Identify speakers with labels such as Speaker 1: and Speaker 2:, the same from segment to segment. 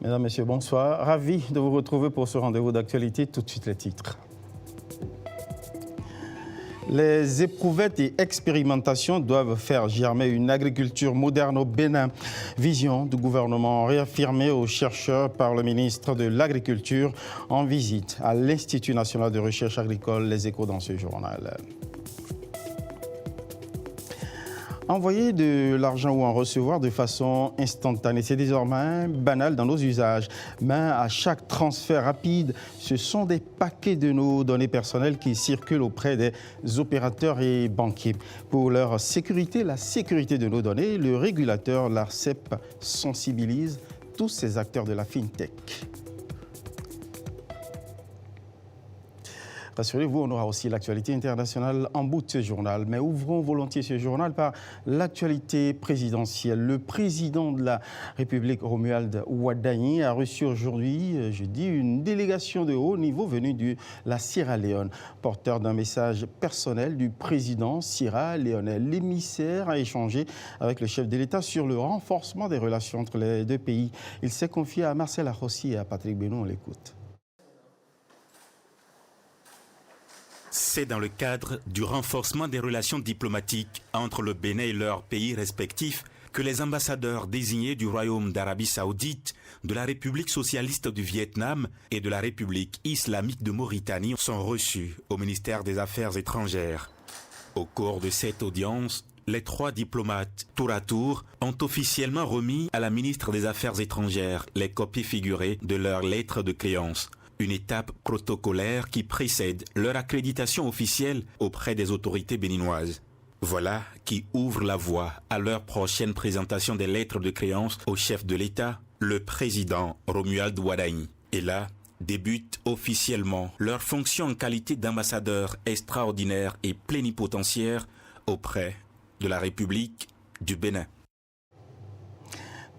Speaker 1: Mesdames, Messieurs, bonsoir. Ravi de vous retrouver pour ce rendez-vous d'actualité. Tout de suite les titres. Les éprouvettes et expérimentations doivent faire germer une agriculture moderne au Bénin. Vision du gouvernement réaffirmée aux chercheurs par le ministre de l'Agriculture en visite à l'Institut national de recherche agricole. Les Échos dans ce journal. Envoyer de l'argent ou en recevoir de façon instantanée, c'est désormais banal dans nos usages. Mais à chaque transfert rapide, ce sont des paquets de nos données personnelles qui circulent auprès des opérateurs et banquiers. Pour leur sécurité, la sécurité de nos données, le régulateur, l'ARCEP, sensibilise tous ces acteurs de la FinTech. Rassurez-vous, on aura aussi l'actualité internationale en bout de ce journal. Mais ouvrons volontiers ce journal par l'actualité présidentielle. Le président de la République, Romuald Wadagni, a reçu aujourd'hui, jeudi, une délégation de haut niveau venue de la Sierra Leone. Porteur d'un message personnel du président sierra-léonais, l'émissaire a échangé avec le chef de l'État sur le renforcement des relations entre les deux pays. Il s'est confié à Marcel Arossi et à Patrick Benoît. On l'écoute.
Speaker 2: C'est dans le cadre du renforcement des relations diplomatiques entre le Bénin et leurs pays respectifs que les ambassadeurs désignés du Royaume d'Arabie Saoudite, de la République socialiste du Vietnam et de la République islamique de Mauritanie sont reçus au ministère des Affaires étrangères. Au cours de cette audience, les trois diplomates, tour à tour, ont officiellement remis à la ministre des Affaires étrangères les copies figurées de leurs lettres de créance. Une étape protocolaire qui précède leur accréditation officielle auprès des autorités béninoises. Voilà qui ouvre la voie à leur prochaine présentation des lettres de créance au chef de l'État, le président Romuald Wadagni. Et là, débute officiellement leur fonction en qualité d'ambassadeur extraordinaire et plénipotentiaire auprès de la République du Bénin.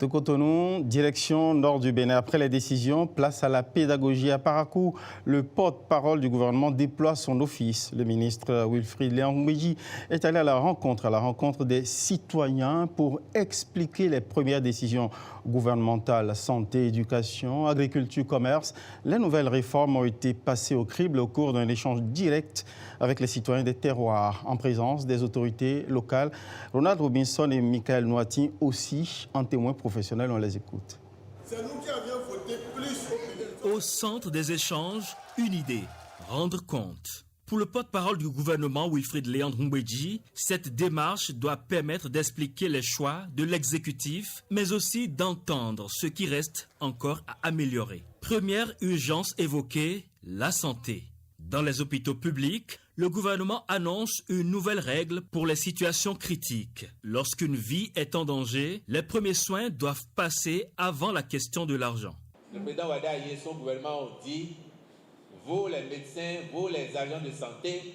Speaker 1: De Cotonou, direction nord du Bénin. Après les décisions, place à la pédagogie. À Parakou, le porte-parole du gouvernement déploie son office. Le ministre Wilfried Léon-Ngouméji est allé à la rencontre des citoyens pour expliquer les premières décisions gouvernementales. Santé, éducation, agriculture, commerce. Les nouvelles réformes ont été passées au crible au cours d'un échange direct avec les citoyens des terroirs, en présence des autorités locales. Ronald Robinson et Michael Noati aussi en témoin professionnels, on les écoute.
Speaker 3: C'est nous qui avions voté plus.
Speaker 4: Au centre des échanges, une idée, rendre compte. Pour le porte-parole du gouvernement Wilfried Léon-Ngouméji, cette démarche doit permettre d'expliquer les choix de l'exécutif, mais aussi d'entendre ce qui reste encore à améliorer. Première urgence évoquée, la santé. Dans les hôpitaux publics, le gouvernement annonce une nouvelle règle pour les situations critiques. Lorsqu'une vie est en danger, les premiers soins doivent passer avant la question de l'argent.
Speaker 5: Le président Wadagni et son gouvernement ont dit, vous les médecins, vous les agents de santé,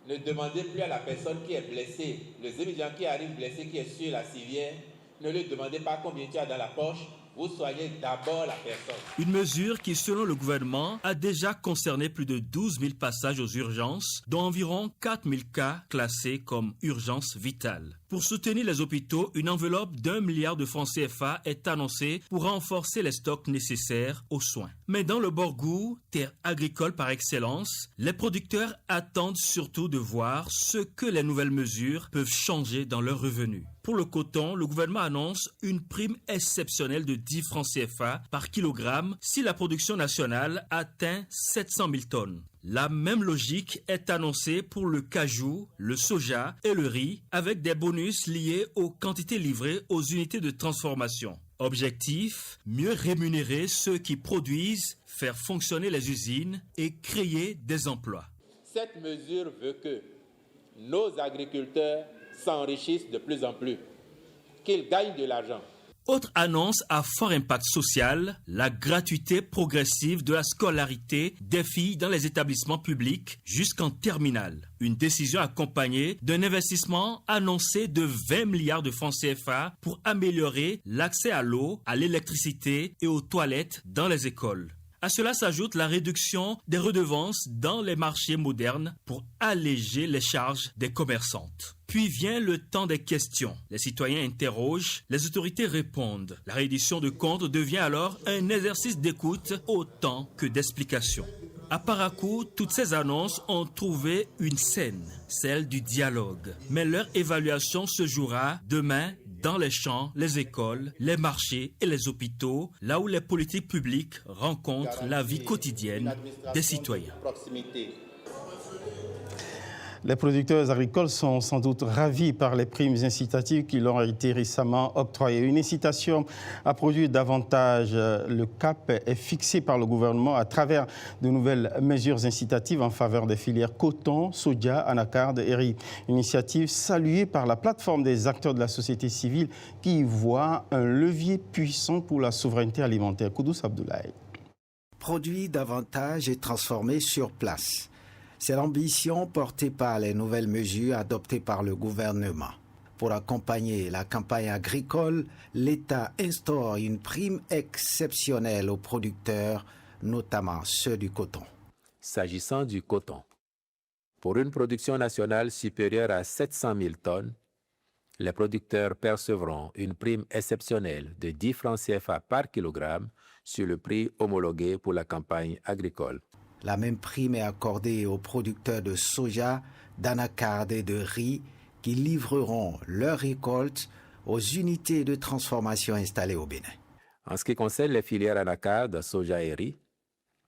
Speaker 5: ne demandez plus à la personne qui est blessée, les étudiants qui arrivent blessés, qui est sur la civière, ne lui demandez pas combien tu as dans la poche. Vous soyez d'abord la personne.
Speaker 4: Une mesure qui, selon le gouvernement, a déjà concerné plus de 12 000 passages aux urgences, dont environ 4 000 cas classés comme urgence vitale. Pour soutenir les hôpitaux, une enveloppe d'1 milliard de francs CFA est annoncée pour renforcer les stocks nécessaires aux soins. Mais dans le Borgou, terre agricole par excellence, les producteurs attendent surtout de voir ce que les nouvelles mesures peuvent changer dans leurs revenus. Pour le coton, le gouvernement annonce une prime exceptionnelle de 10 francs CFA par kilogramme si la production nationale atteint 700 000 tonnes. La même logique est annoncée pour le cajou, le soja et le riz, avec des bonus liés aux quantités livrées aux unités de transformation. Objectif, mieux rémunérer ceux qui produisent, faire fonctionner les usines et créer des emplois.
Speaker 5: Cette mesure veut que nos agriculteurs s'enrichissent de plus en plus, qu'ils gagnent de l'argent.
Speaker 4: Autre annonce à fort impact social, la gratuité progressive de la scolarité des filles dans les établissements publics jusqu'en terminale. Une décision accompagnée d'un investissement annoncé de 20 milliards de francs CFA pour améliorer l'accès à l'eau, à l'électricité et aux toilettes dans les écoles. À cela s'ajoute la réduction des redevances dans les marchés modernes pour alléger les charges des commerçantes. Puis vient le temps des questions. Les citoyens interrogent, les autorités répondent. La reddition de comptes devient alors un exercice d'écoute autant que d'explication. À Parakou, toutes ces annonces ont trouvé une scène, celle du dialogue. Mais leur évaluation se jouera demain dans les champs, les écoles, les marchés et les hôpitaux, là où les politiques publiques rencontrent la vie quotidienne des citoyens.
Speaker 1: Les producteurs agricoles sont sans doute ravis par les primes incitatives qui leur ont été récemment octroyées. Une incitation à produire davantage. Le cap est fixé par le gouvernement à travers de nouvelles mesures incitatives en faveur des filières coton, soja, anacarde et riz. Une initiative saluée par la plateforme des acteurs de la société civile qui y voit un levier puissant pour la souveraineté alimentaire. Koudous Abdoulaye.
Speaker 6: Produire davantage et transformer sur place. C'est l'ambition portée par les nouvelles mesures adoptées par le gouvernement. Pour accompagner la campagne agricole, l'État instaure une prime exceptionnelle aux producteurs, notamment ceux du coton.
Speaker 7: S'agissant du coton, pour une production nationale supérieure à 700 000 tonnes, les producteurs percevront une prime exceptionnelle de 10 francs CFA par kilogramme sur le prix homologué pour la campagne agricole.
Speaker 6: La même prime est accordée aux producteurs de soja, d'anacarde et de riz qui livreront leurs récoltes aux unités de transformation installées au Bénin.
Speaker 7: En ce qui concerne les filières anacarde, soja et riz,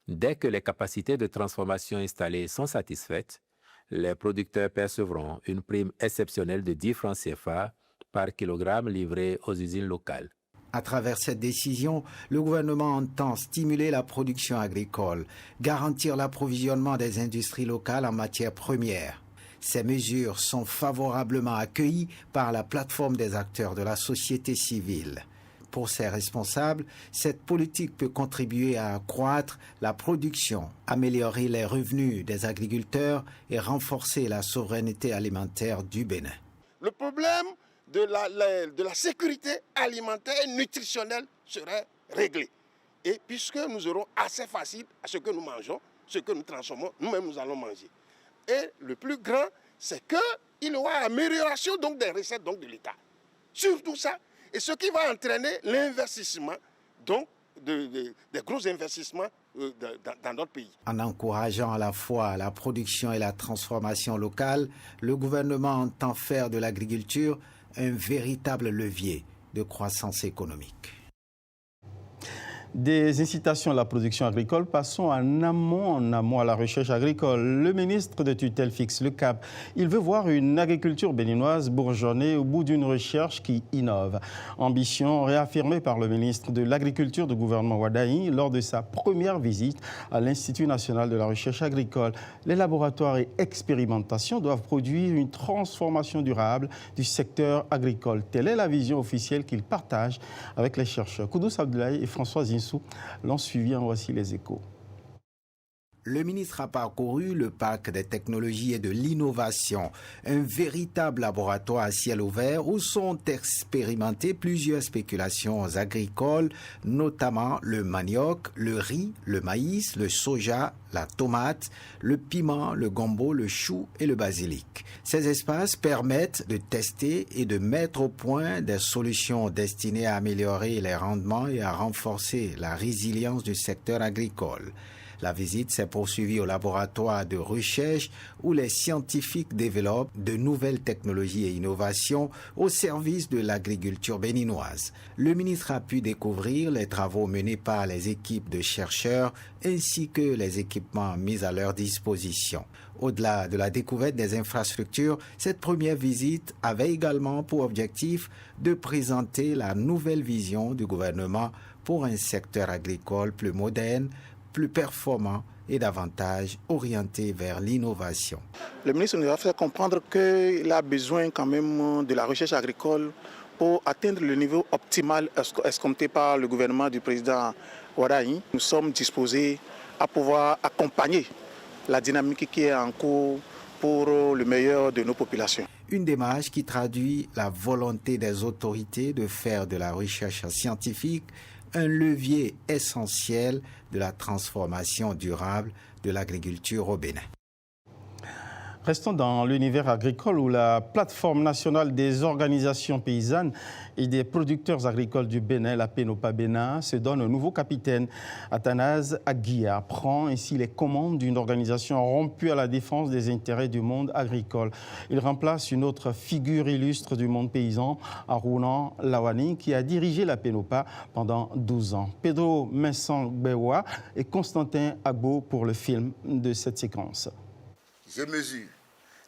Speaker 7: dès que les capacités de transformation installées sont satisfaites, les producteurs percevront une prime exceptionnelle de 10 francs CFA par kilogramme livré aux usines locales.
Speaker 6: À travers cette décision, le gouvernement entend stimuler la production agricole, garantir l'approvisionnement des industries locales en matières premières. Ces mesures sont favorablement accueillies par la plateforme des acteurs de la société civile. Pour ces responsables, cette politique peut contribuer à accroître la production, améliorer les revenus des agriculteurs et renforcer la souveraineté alimentaire du Bénin.
Speaker 3: Le problème de la sécurité alimentaire et nutritionnelle serait réglé. Et puisque nous aurons assez facile à ce que nous mangeons, ce que nous transformons, nous-mêmes nous allons manger. Et le plus grand, c'est qu'il y aura amélioration donc, des recettes donc, de l'État. Surtout ça, et ce qui va entraîner l'investissement, donc des gros investissements dans notre pays.
Speaker 6: En encourageant à la fois la production et la transformation locale, le gouvernement entend faire de l'agriculture un véritable levier de croissance économique.
Speaker 1: Des incitations à la production agricole, passons en amont à la recherche agricole. Le ministre de tutelle fixe le cap. Il veut voir une agriculture béninoise bourgeonnée au bout d'une recherche qui innove. Ambition réaffirmée par le ministre de l'Agriculture du gouvernement Wadahi lors de sa première visite à l'Institut national de la recherche agricole. Les laboratoires et expérimentations doivent produire une transformation durable du secteur agricole. Telle est la vision officielle qu'il partage avec les chercheurs. Koudous Abdoulaye et François Zinsou l'ont suivi, en voici les échos.
Speaker 6: Le ministre a parcouru le parc des technologies et de l'innovation, un véritable laboratoire à ciel ouvert où sont expérimentées plusieurs spéculations agricoles, notamment le manioc, le riz, le maïs, le soja, la tomate, le piment, le gombo, le chou et le basilic. Ces espaces permettent de tester et de mettre au point des solutions destinées à améliorer les rendements et à renforcer la résilience du secteur agricole. La visite s'est poursuivie au laboratoire de recherche où les scientifiques développent de nouvelles technologies et innovations au service de l'agriculture béninoise. Le ministre a pu découvrir les travaux menés par les équipes de chercheurs ainsi que les équipements mis à leur disposition. Au-delà de la découverte des infrastructures, cette première visite avait également pour objectif de présenter la nouvelle vision du gouvernement pour un secteur agricole plus moderne, plus performant et davantage orienté vers l'innovation.
Speaker 8: Le ministre nous a fait comprendre qu'il a besoin quand même de la recherche agricole pour atteindre le niveau optimal escompté par le gouvernement du président Wadahi. Nous sommes disposés à pouvoir accompagner la dynamique qui est en cours pour le meilleur de nos populations.
Speaker 6: Une démarche qui traduit la volonté des autorités de faire de la recherche scientifique un levier essentiel de la transformation durable de l'agriculture au Bénin.
Speaker 1: Restons dans l'univers agricole où la plateforme nationale des organisations paysannes et des producteurs agricoles du Bénin, la PENOPA Bénin, se donne un nouveau capitaine. Athanase Aguia prend ainsi les commandes d'une organisation rompue à la défense des intérêts du monde agricole. Il remplace une autre figure illustre du monde paysan, Aruna Lawani, qui a dirigé la PENOPA pendant 12 ans. Pedro Mensang-Bewa et Constantin Agbo pour le film de cette séquence.
Speaker 9: Je mesure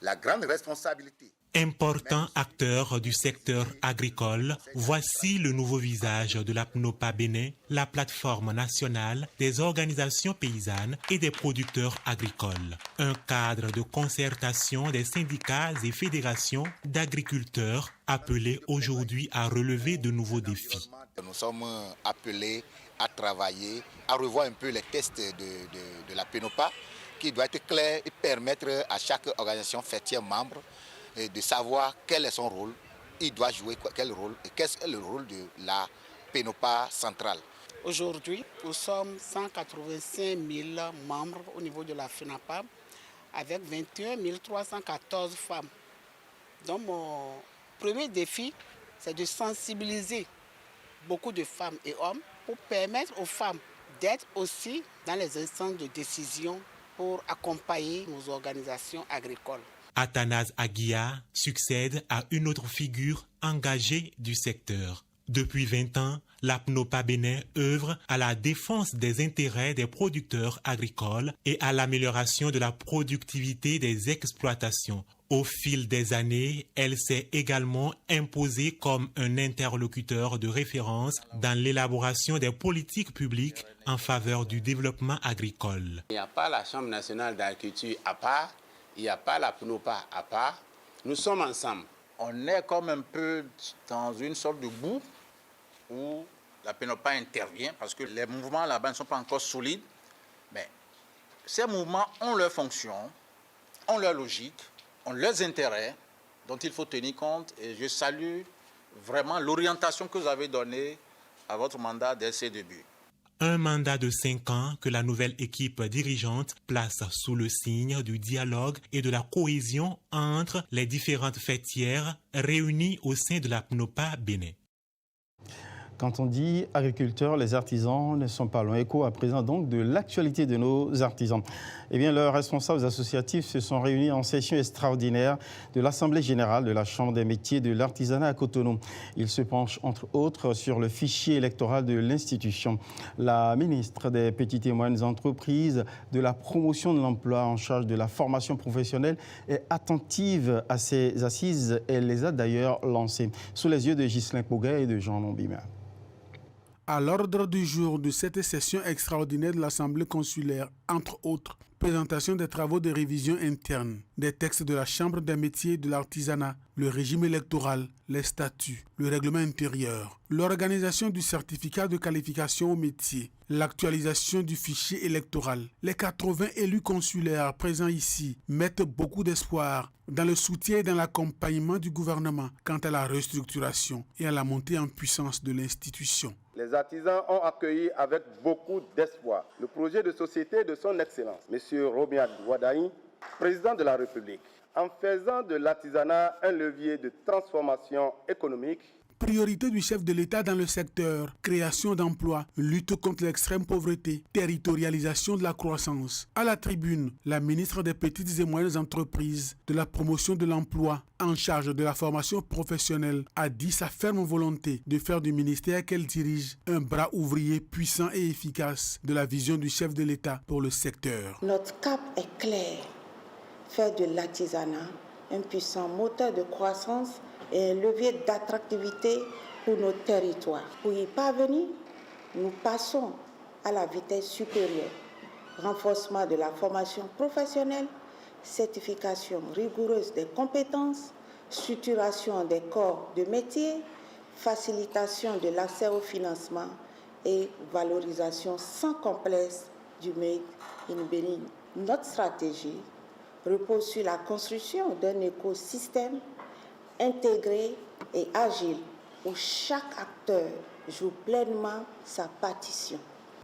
Speaker 9: la grande responsabilité.
Speaker 10: Important acteur du secteur agricole, voici le nouveau visage de la PENOPA Bénin, la plateforme nationale des organisations paysannes et des producteurs agricoles. Un cadre de concertation des syndicats et fédérations d'agriculteurs appelés aujourd'hui à relever de nouveaux défis.
Speaker 9: Nous sommes appelés à travailler, à revoir un peu les tests de la PENOPA, qui doit être clair et permettre à chaque organisation fêtière membre de savoir quel est son rôle, il doit jouer quel rôle et qu'est-ce que le rôle de la PENOPA centrale.
Speaker 11: Aujourd'hui, nous sommes 185 000 membres au niveau de la FENAPA avec 21 314 femmes. Donc mon premier défi, c'est de sensibiliser beaucoup de femmes et hommes pour permettre aux femmes d'être aussi dans les instances de décision pour accompagner nos organisations agricoles.
Speaker 10: Athanase Aguia succède à une autre figure engagée du secteur. Depuis 20 ans, la PENOPA Bénin œuvre à la défense des intérêts des producteurs agricoles et à l'amélioration de la productivité des exploitations. Au fil des années, elle s'est également imposée comme un interlocuteur de référence dans l'élaboration des politiques publiques en faveur du développement agricole.
Speaker 12: Il n'y a pas la Chambre nationale d'agriculture à part, il n'y a pas la PENOPA à part. Nous sommes ensemble.
Speaker 13: On est comme un peu dans une sorte de boue où la PENOPA intervient parce que les mouvements là-bas ne sont pas encore solides. Mais ces mouvements ont leur fonction, ont leur logique, ont leurs intérêts dont il faut tenir compte. Et je salue vraiment l'orientation que vous avez donnée à votre mandat dès ses débuts.
Speaker 10: Un mandat de 5 ans que la nouvelle équipe dirigeante place sous le signe du dialogue et de la cohésion entre les différentes fêtières réunies au sein de la PENOPA Bénin.
Speaker 1: Quand on dit agriculteurs, les artisans ne sont pas loin. Écho à présent donc de l'actualité de nos artisans. Eh bien, leurs responsables associatifs se sont réunis en session extraordinaire de l'Assemblée générale de la Chambre des métiers de l'artisanat à Cotonou. Ils se penchent entre autres sur le fichier électoral de l'institution. La ministre des Petites et Moyennes Entreprises, de la promotion de l'emploi en charge de la formation professionnelle est attentive à ces assises. Elle les a d'ailleurs lancées sous les yeux de Ghislain Poguet et de Jean Lombima.
Speaker 14: À l'ordre du jour de cette session extraordinaire de l'Assemblée consulaire, entre autres, présentation des travaux de révision interne, des textes de la Chambre des métiers de l'artisanat, le régime électoral, les statuts, le règlement intérieur, l'organisation du certificat de qualification au métier, l'actualisation du fichier électoral. Les 80 élus consulaires présents ici mettent beaucoup d'espoir dans le soutien et dans l'accompagnement du gouvernement quant à la restructuration et à la montée en puissance de l'institution.
Speaker 15: Les artisans ont accueilli avec beaucoup d'espoir le projet de société de son Excellence, M. Romiad Wadaï, président de la République, en faisant de l'artisanat un levier de transformation économique.
Speaker 14: Priorité du chef de l'État dans le secteur, création d'emplois, lutte contre l'extrême pauvreté, territorialisation de la croissance. À la tribune, la ministre des Petites et Moyennes Entreprises, de la promotion de l'emploi, en charge de la formation professionnelle, a dit sa ferme volonté de faire du ministère qu'elle dirige un bras ouvrier puissant et efficace de la vision du chef de l'État pour le secteur.
Speaker 16: Notre cap est clair, faire de l'artisanat un puissant moteur de croissance et un levier d'attractivité pour nos territoires. Pour y parvenir, nous passons à la vitesse supérieure. Renforcement de la formation professionnelle, certification rigoureuse des compétences, structuration des corps de métier, facilitation de l'accès au financement et valorisation sans complexe du Made in Bénin. Notre stratégie repose sur la construction d'un écosystème intégré et agile où chaque acteur joue pleinement sa partition.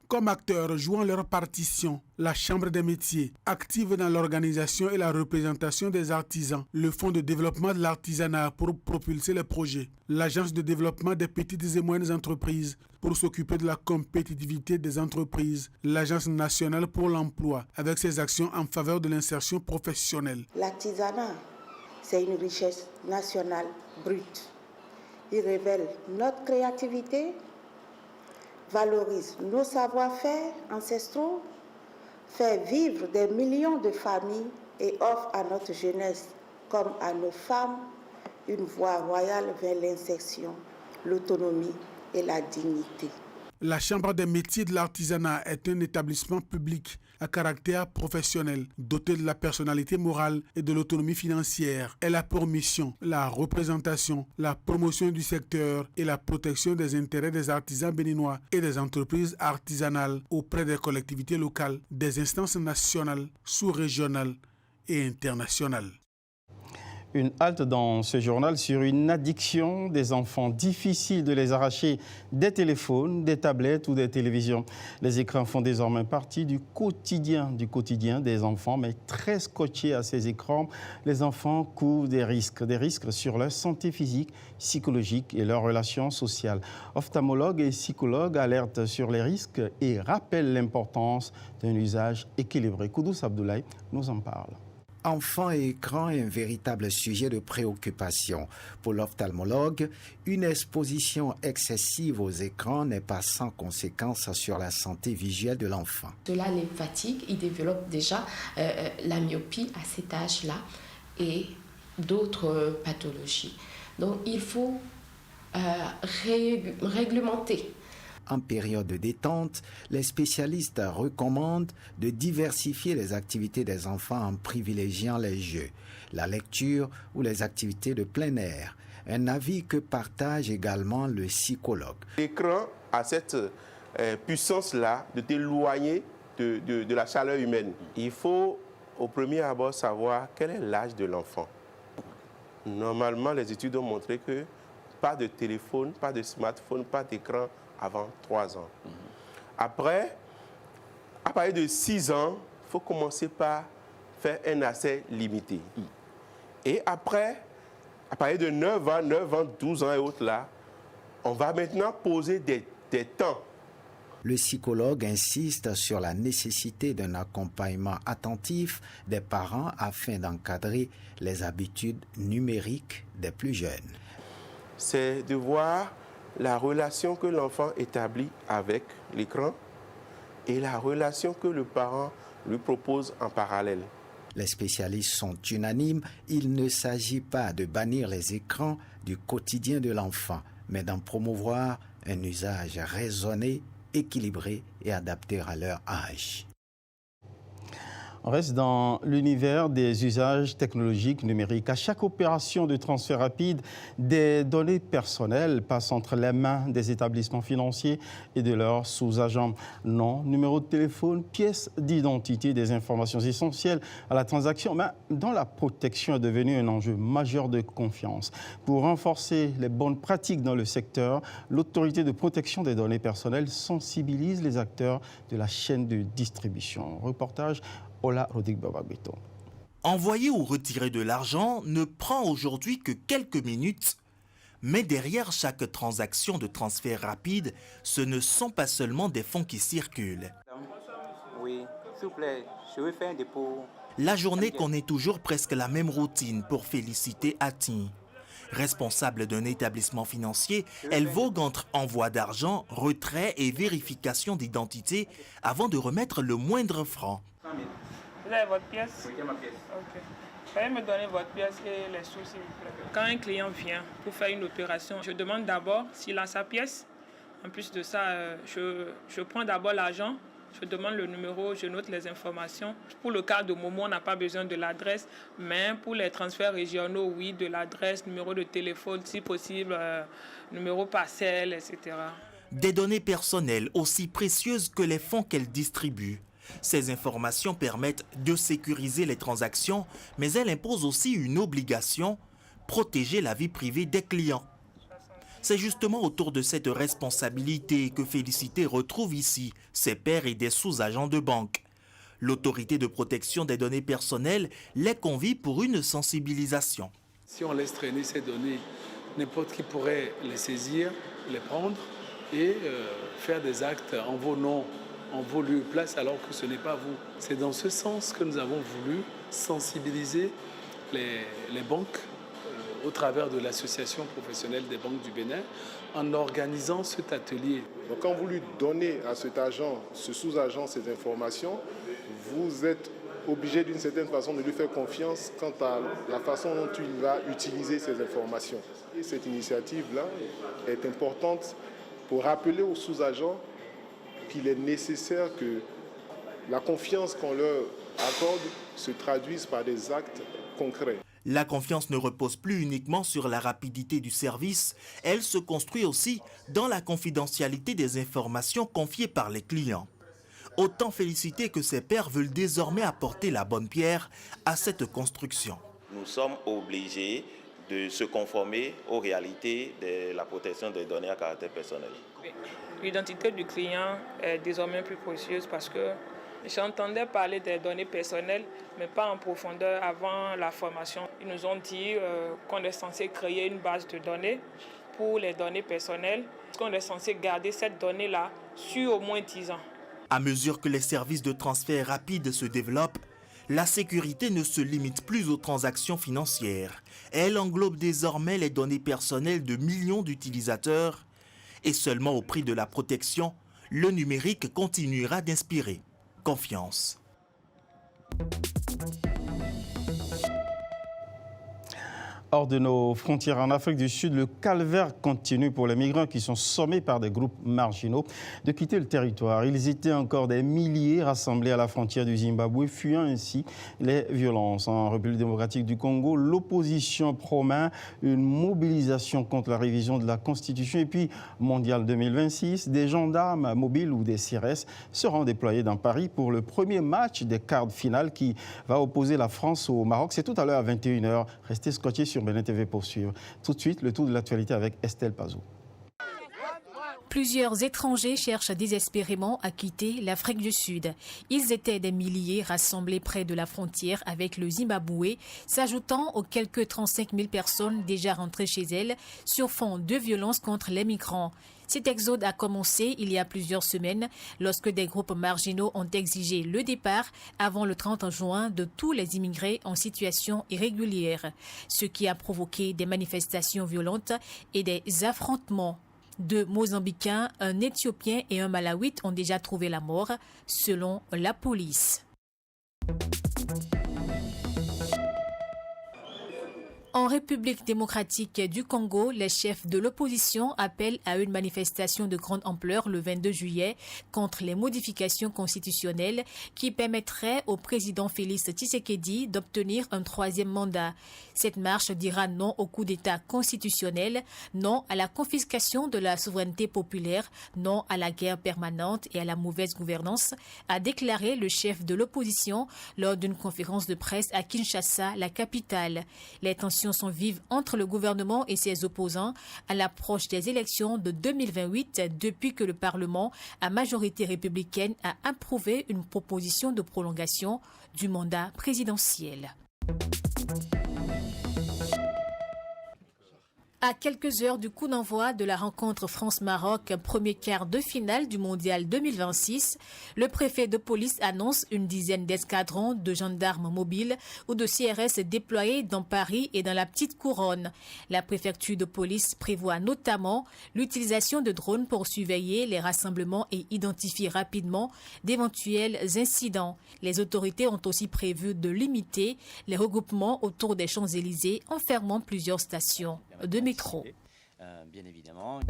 Speaker 14: Comme acteurs jouant leur partition, la Chambre des métiers, active dans l'organisation et la représentation des artisans, le Fonds de développement de l'artisanat pour propulser les projets, l'Agence de développement des petites et moyennes entreprises pour s'occuper de la compétitivité des entreprises, l'Agence nationale pour l'emploi avec ses actions en faveur de l'insertion professionnelle.
Speaker 16: L'artisanat, c'est une richesse nationale brute. Il révèle notre créativité, valorise nos savoir-faire ancestraux, fait vivre des millions de familles et offre à notre jeunesse comme à nos femmes une voie royale vers l'insertion, l'autonomie et la dignité.
Speaker 14: La Chambre des métiers de l'artisanat est un établissement public à caractère professionnel, doté de la personnalité morale et de l'autonomie financière. Elle a pour mission la représentation, la promotion du secteur et la protection des intérêts des artisans béninois et des entreprises artisanales auprès des collectivités locales, des instances nationales, sous-régionales et internationales.
Speaker 1: Une halte dans ce journal sur une addiction des enfants. Difficile de les arracher des téléphones, des tablettes ou des télévisions. Les écrans font désormais partie du quotidien des enfants, mais très scotchés à ces écrans, les enfants courent des risques sur leur santé physique, psychologique et leurs relations sociales. Ophtalmologues et psychologues alertent sur les risques et rappellent l'importance d'un usage équilibré. Koudous Abdoulaye nous en parle.
Speaker 6: Enfants et écrans est un véritable sujet de préoccupation. Pour l'ophtalmologue, une exposition excessive aux écrans n'est pas sans conséquence sur la santé visuelle de l'enfant.
Speaker 17: Cela les fatigue, ils développent déjà la myopie à cet âge-là et d'autres pathologies. Donc il faut réglementer.
Speaker 6: En période de détente, les spécialistes recommandent de diversifier les activités des enfants en privilégiant les jeux, la lecture ou les activités de plein air. Un avis que partage également le psychologue.
Speaker 18: L'écran a cette puissance-là de t'éloigner de la chaleur humaine. Il faut au premier abord savoir quel est l'âge de l'enfant. Normalement, les études ont montré que pas de téléphone, pas de smartphone, pas d'écran avant 3 ans. Après, à partir de 6 ans, il faut commencer par faire un accès limité. Et après, à partir de 9 ans, 12 ans et autres là, on va maintenant poser des temps.
Speaker 6: Le psychologue insiste sur la nécessité d'un accompagnement attentif des parents afin d'encadrer les habitudes numériques des plus jeunes.
Speaker 18: C'est de voir la relation que l'enfant établit avec l'écran et la relation que le parent lui propose en parallèle.
Speaker 6: Les spécialistes sont unanimes, il ne s'agit pas de bannir les écrans du quotidien de l'enfant, mais d'en promouvoir un usage raisonné, équilibré et adapté à leur âge.
Speaker 1: On reste dans l'univers des usages technologiques numériques. À chaque opération de transfert rapide, des données personnelles passent entre les mains des établissements financiers et de leurs sous-agents. Nom, numéro de téléphone, pièces d'identité, des informations essentielles à la transaction, mais dont la protection est devenue un enjeu majeur de confiance. Pour renforcer les bonnes pratiques dans le secteur, l'autorité de protection des données personnelles sensibilise les acteurs de la chaîne de distribution. Reportage Ola Rodrigue Babagbeto.
Speaker 19: Envoyer ou retirer de l'argent ne prend aujourd'hui que quelques minutes, mais derrière chaque transaction de transfert rapide, ce ne sont pas seulement des fonds qui circulent.
Speaker 20: Oui, s'il vous plaît, je vais faire un dépôt.
Speaker 19: La journée connaît toujours presque la même routine pour Félicité Ati. Responsable d'un établissement financier, elle vogue entre envoi d'argent, retrait et vérification d'identité avant de remettre le moindre franc.
Speaker 21: Vous avez votre pièce? Oui, j'ai ma pièce. Ok. Veuillez me donner votre pièce et les sous, s'il vous plaît. Quand un client vient pour faire une opération, je demande d'abord s'il a sa pièce. En plus de ça, je prends d'abord l'argent, je demande le numéro, je note les informations. Pour le cas de Momo, on n'a pas besoin de l'adresse, mais pour les transferts régionaux, oui, de l'adresse, numéro de téléphone, si possible, numéro parcelle, etc.
Speaker 19: Des données personnelles aussi précieuses que les fonds qu'elle distribue. Ces informations permettent de sécuriser les transactions, mais elles imposent aussi une obligation, protéger la vie privée des clients. C'est justement autour de cette responsabilité que Félicité retrouve ici ses pairs et des sous-agents de banque. L'autorité de protection des données personnelles les convie pour une sensibilisation.
Speaker 2: Si on laisse traîner ces données, n'importe qui pourrait les saisir, les prendre et faire des actes en vos noms, en vos lieux et places, alors que ce n'est pas vous. C'est dans ce sens que nous avons voulu sensibiliser les banques au travers de l'association professionnelle des banques du Bénin en organisant cet atelier.
Speaker 22: Donc quand vous lui donnez à cet agent, ce sous-agent, ces informations, vous êtes obligé d'une certaine façon de lui faire confiance quant à la façon dont il va utiliser ces informations. Et cette initiative-là est importante pour rappeler aux sous-agents qu'il est nécessaire que la confiance qu'on leur accorde se traduise par des actes concrets.
Speaker 19: La confiance ne repose plus uniquement sur la rapidité du service, elle se construit aussi dans la confidentialité des informations confiées par les clients. Autant Félicité que ses pairs veulent désormais apporter la bonne pierre à cette construction.
Speaker 23: Nous sommes obligés de se conformer aux réalités de la protection des données à caractère personnel.
Speaker 21: L'identité du client est désormais plus précieuse parce que j'entendais parler des données personnelles, mais pas en profondeur avant la formation. Ils nous ont dit qu'on est censé créer une base de données pour les données personnelles, qu'on est censé garder cette donnée-là sur au moins 10 ans.
Speaker 19: À mesure que les services de transfert rapide se développent, la sécurité ne se limite plus aux transactions financières. Elle englobe désormais les données personnelles de millions d'utilisateurs. Et seulement au prix de la protection, le numérique continuera d'inspirer confiance.
Speaker 1: Hors de nos frontières en Afrique du Sud, le calvaire continue pour les migrants qui sont sommés par des groupes marginaux de quitter le territoire. Ils étaient encore des milliers rassemblés à la frontière du Zimbabwe, fuyant ainsi les violences. En République démocratique du Congo, l'opposition promet une mobilisation contre la révision de la Constitution. Et puis, Mondial 2026, des gendarmes mobiles ou des CRS seront déployés dans Paris pour le premier match des quarts de finale qui va opposer la France au Maroc. C'est tout à l'heure à 21h. Restez scotchés sur Bénin TV pour suivre. Tout de suite, le tour de l'actualité avec Estelle Pazou.
Speaker 24: Plusieurs étrangers cherchent désespérément à quitter l'Afrique du Sud. Ils étaient des milliers rassemblés près de la frontière avec le Zimbabwe, s'ajoutant aux quelques 35 000 personnes déjà rentrées chez elles sur fond de violence contre les migrants. Cet exode a commencé il y a plusieurs semaines lorsque des groupes marginaux ont exigé le départ avant le 30 juin de tous les immigrés en situation irrégulière, ce qui a provoqué des manifestations violentes et des affrontements. 2 Mozambicains, un Éthiopien et un Malawite ont déjà trouvé la mort, selon la police. En République démocratique du Congo, les chefs de l'opposition appellent à une manifestation de grande ampleur le 22 juillet contre les modifications constitutionnelles qui permettraient au président Félix Tshisekedi d'obtenir un 3e mandat. Cette marche dira non au coup d'État constitutionnel, non à la confiscation de la souveraineté populaire, non à la guerre permanente et à la mauvaise gouvernance, a déclaré le chef de l'opposition lors d'une conférence de presse à Kinshasa, la capitale. Les tensions sont vives entre le gouvernement et ses opposants à l'approche des élections de 2028 depuis que le Parlement, à majorité républicaine, a approuvé une proposition de prolongation du mandat présidentiel. À quelques heures du coup d'envoi de la rencontre France-Maroc, premier quart de finale du Mondial 2026, le préfet de police annonce une dizaine d'escadrons de gendarmes mobiles ou de CRS déployés dans Paris et dans la Petite Couronne. La préfecture de police prévoit notamment l'utilisation de drones pour surveiller les rassemblements et identifier rapidement d'éventuels incidents. Les autorités ont aussi prévu de limiter les regroupements autour des Champs-Élysées en fermant plusieurs stations de métro.
Speaker 25: Bien évidemment.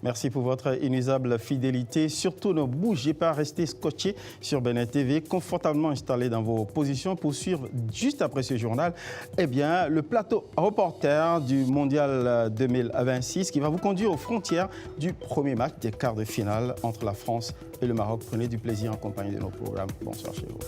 Speaker 1: Merci pour votre inusable fidélité. Surtout, ne bougez pas, restez scotchés sur Bénin TV, confortablement installés dans vos positions pour suivre, juste après ce journal, le plateau reporter du Mondial 2026 qui va vous conduire aux frontières du premier match des quarts de finale entre la France et le Maroc. Prenez du plaisir en compagnie de nos programmes. Bonsoir chez vous.